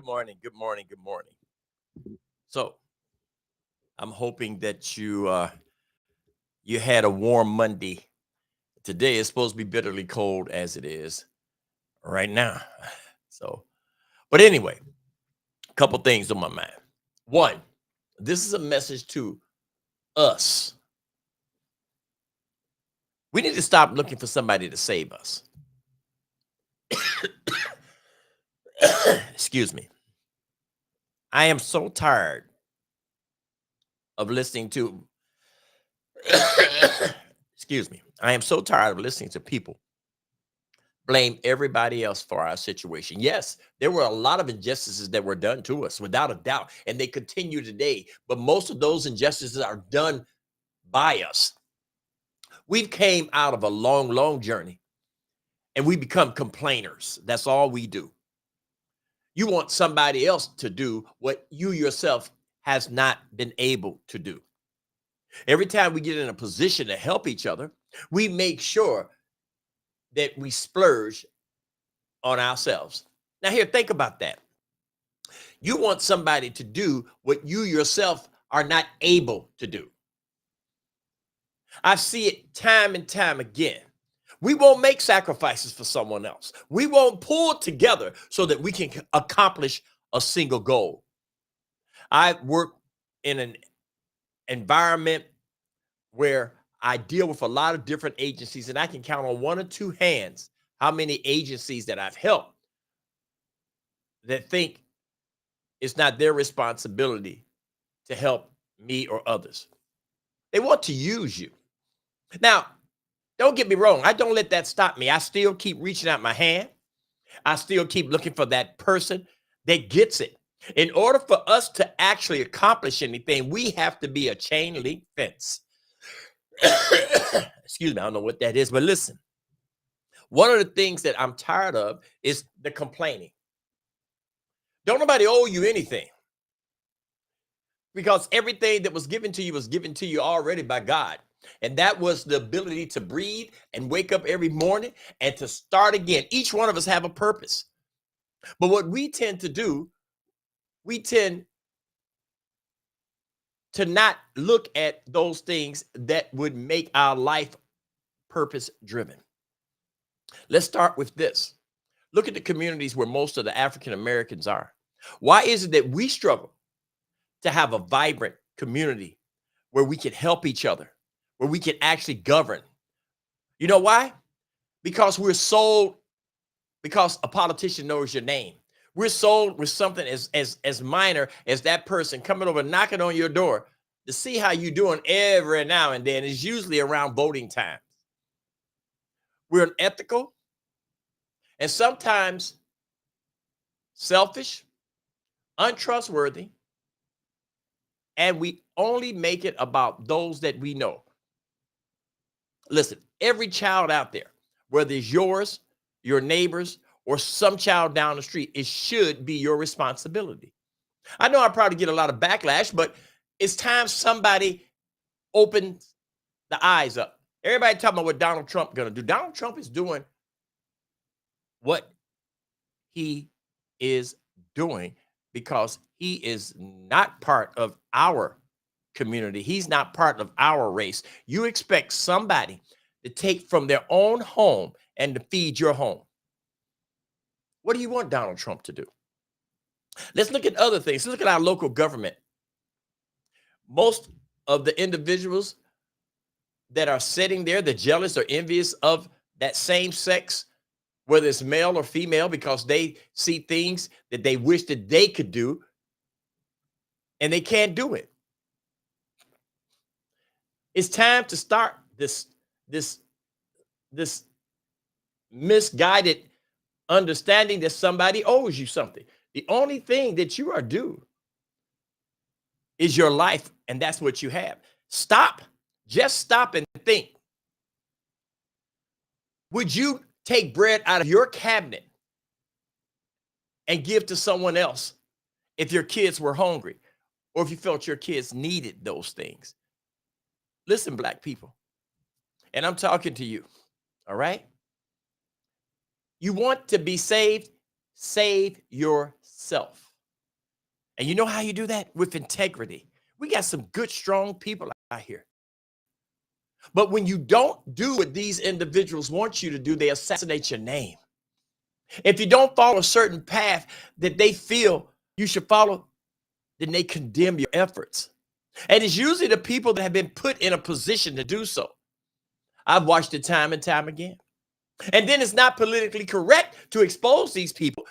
morning. Good morning. Good morning. So I'm hoping that you had a warm Monday. Today is supposed to be bitterly cold as it is right now. So, but anyway, a couple things on my mind. One, this is a message to us. We need to stop looking for somebody to save us. Excuse me. I am so tired of listening to excuse me. I am so tired of listening to people blame everybody else for our situation. Yes, there were a lot of injustices that were done to us, without a doubt, and they continue today. But most of those injustices are done by us. We've came out of a long, long journey, and we become complainers. That's all we do. You want somebody else to do what you yourself has not been able to do. Every time we get in a position to help each other, we make sure that we splurge on ourselves. Now, here, think about that. You want somebody to do what you yourself are not able to do. I see it time and time again. We won't make sacrifices for someone else. We won't pull together so that we can accomplish a single goal. I work in an environment where I deal with a lot of different agencies, and I can count on one or two hands how many agencies that I've helped that think it's not their responsibility to help me or others. They want to use you. Now, don't get me wrong. I don't let that stop me. I still keep reaching out my hand. I still keep looking for that person that gets it. In order for us to actually accomplish anything, we have to be a chain link fence. Excuse me, I don't know what that is, but listen. One of the things that I'm tired of is the complaining. Don't nobody owe you anything, because everything that was given to you already by God. And that was the ability to breathe and wake up every morning and to start again. Each one of us have a purpose. But what we tend to do, we tend to not look at those things that would make our life purpose driven. Let's start with this. Look at the communities where most of the African Americans are. Why is it that we struggle to have a vibrant community where we can help each other, where we can actually govern? You know why? Because we're sold, because a politician knows your name. We're sold with something as minor as that person coming over, knocking on your door to see how you're doing every now and then. It's usually around voting time. We're unethical and sometimes selfish, untrustworthy, and we only make it about those that we know. Listen, every child out there, whether it's yours, your neighbors, or some child down the street, it should be your responsibility. I know I probably get a lot of backlash, but it's time somebody opens the eyes up. Everybody talking about what Donald Trump gonna do. Donald Trump is doing what he is doing because he is not part of our community. He's not part of our race. You expect somebody to take from their own home and to feed your home. What do you want Donald Trump to do? Let's look at other things. Let's look at our local government. Most of the individuals that are sitting there, they're jealous or envious of that same sex, whether it's male or female, because they see things that they wish that they could do and they can't do it. It's time to start this this misguided understanding that somebody owes you something. The only thing that you are due is your life, and that's what you have. Stop. Just stop and think. Would you take bread out of your cabinet and give to someone else if your kids were hungry or if you felt your kids needed those things? Listen, Black people, and I'm talking to you, all right? You want to be saved? Save yourself. And you know how you do that? With integrity. We got some good, strong people out here. But when you don't do what these individuals want you to do, they assassinate your name. If you don't follow a certain path that they feel you should follow, then they condemn your efforts. And it's usually the people that have been put in a position to do so. I've watched it time and time again. And then it's not politically correct to expose these people.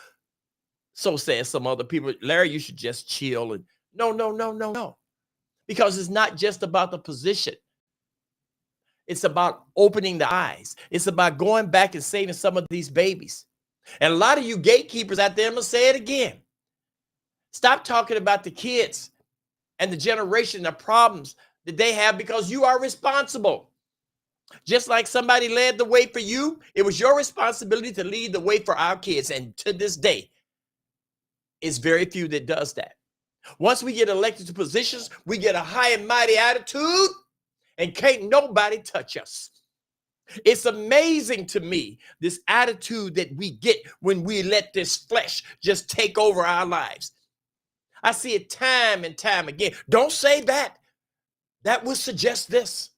So says some other people, Larry, you should just chill. And no. Because it's not just about the position. It's about opening the eyes. It's about going back and saving some of these babies. And a lot of you gatekeepers out there, I'm going to say it again. Stop talking about the kids and the generation of problems that they have because you are responsible. Just like somebody led the way for you, it was your responsibility to lead the way for our kids. And to this day, it's very few that does that. Once we get elected to positions, we get a high and mighty attitude and can't nobody touch us. It's amazing to me, this attitude that we get when we let this flesh just take over our lives. I see it time and time again. Don't say that. That would suggest this.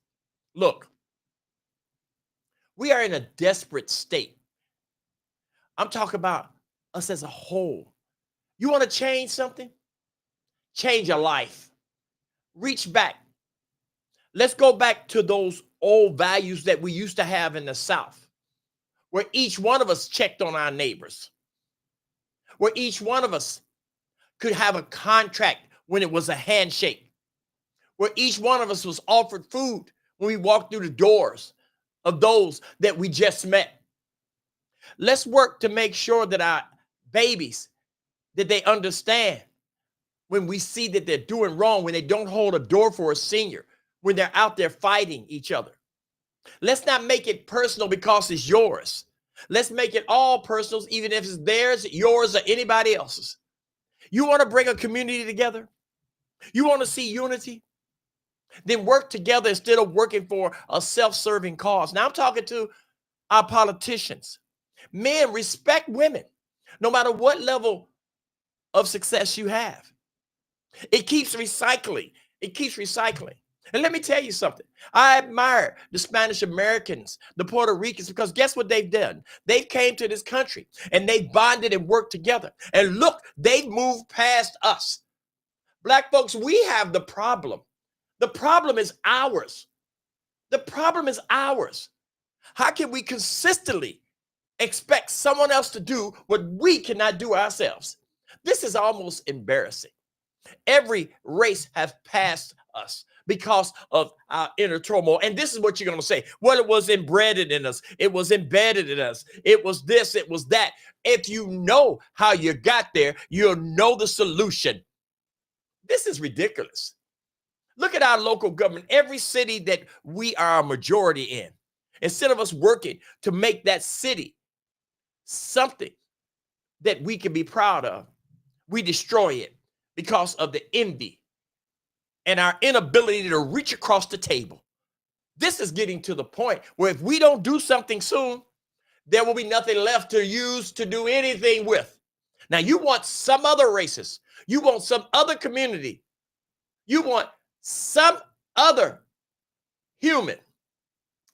Look, we are in a desperate state. I'm talking about us as a whole. You want to change something? Change your life. Reach back. Let's go back to those old values that we used to have in the South, where each one of us checked on our neighbors, where each one of us could have a contract when it was a handshake, where each one of us was offered food when we walked through the doors of those that we just met. Let's work to make sure that our babies, that they understand when we see that they're doing wrong, when they don't hold a door for a senior, when they're out there fighting each other. Let's not make it personal because it's yours. Let's make it all personal, even if it's theirs, yours, or anybody else's. You want to bring a community together? You want to see unity? Then work together instead of working for a self-serving cause. Now I'm talking to our politicians. Men, respect women, no matter what level of success you have. It keeps recycling. It keeps recycling. And let me tell you something. I admire the Spanish Americans, the Puerto Ricans, because guess what they've done? They've came to this country and they bonded and worked together. And look, they've moved past us. Black folks, we have the problem. The problem is ours. The problem is ours. How can we consistently expect someone else to do what we cannot do ourselves? This is almost embarrassing. Every race has passed us because of our inner turmoil. And this is what you're going to say. Well, it was embedded in us. It was embedded in us. It was this, it was that. If you know how you got there, you'll know the solution. This is ridiculous. Look at our local government, every city that we are a majority in. Instead of us working to make that city something that we can be proud of, we destroy it because of the envy and our inability to reach across the table. This is getting to the point where if we don't do something soon, there will be nothing left to use to do anything with. Now, you want some other races. You want some other community. You want some other human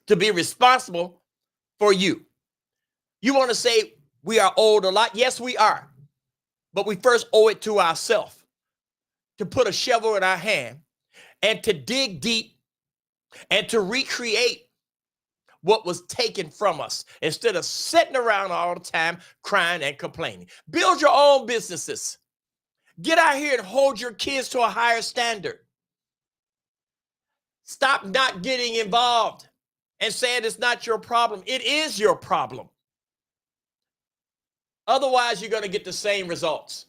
to be responsible for you. You want to say we are owed a lot? Yes, we are. But we first owe it to ourselves to put a shovel in our hand and to dig deep and to recreate what was taken from us instead of sitting around all the time crying and complaining. Build your own businesses. Get out here and hold your kids to a higher standard. Stop not getting involved and saying it's not your problem. It is your problem. Otherwise, you're going to get the same results.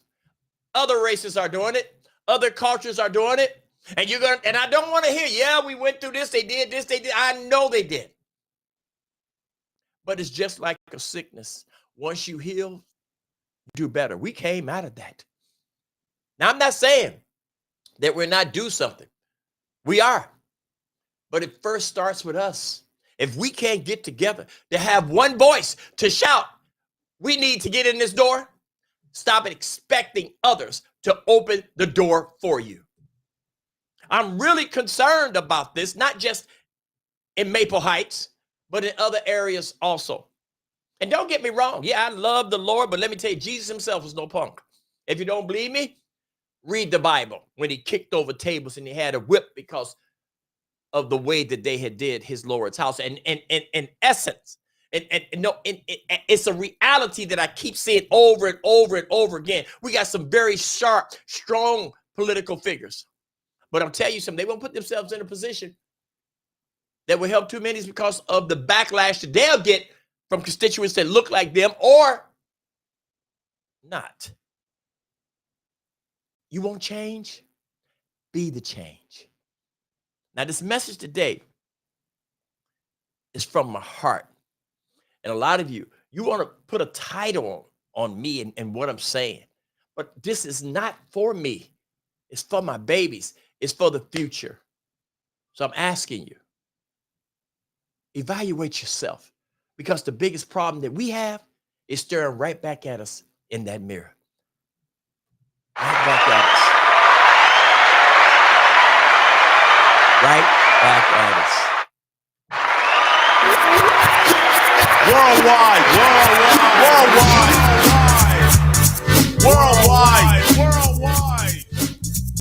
Other races are doing it. Other cultures are doing it. And I don't want to hear, yeah, we went through this, they did this, they did. I know they did. But it's just like a sickness. Once you heal, you do better. We came out of that. Now, I'm not saying that we're not do something. We are. But it first starts with us. If we can't get together to have one voice to shout, we need to get in this door. Stop expecting others to open the door for you. I'm really concerned about this, not just in Maple Heights, but in other areas also. And don't get me wrong. Yeah, I love the Lord, but let me tell you, Jesus himself was no punk. If you don't believe me, read the Bible when he kicked over tables and he had a whip because of the way that they had did his Lord's house. And in essence, it's a reality that I keep seeing over and over and over again. We got some very sharp, strong political figures. But I'll tell you something, they won't put themselves in a position that will help too many because of the backlash that they'll get from constituents that look like them or not. You want change? Be the change. Now, this message today is from my heart. And a lot of you want to put a title on me and what I'm saying. But this is not for me. It's for my babies. It's for the future. So I'm asking you, evaluate yourself. Because the biggest problem that we have is staring right back at us in that mirror. Right back at us. Right back at us. Worldwide.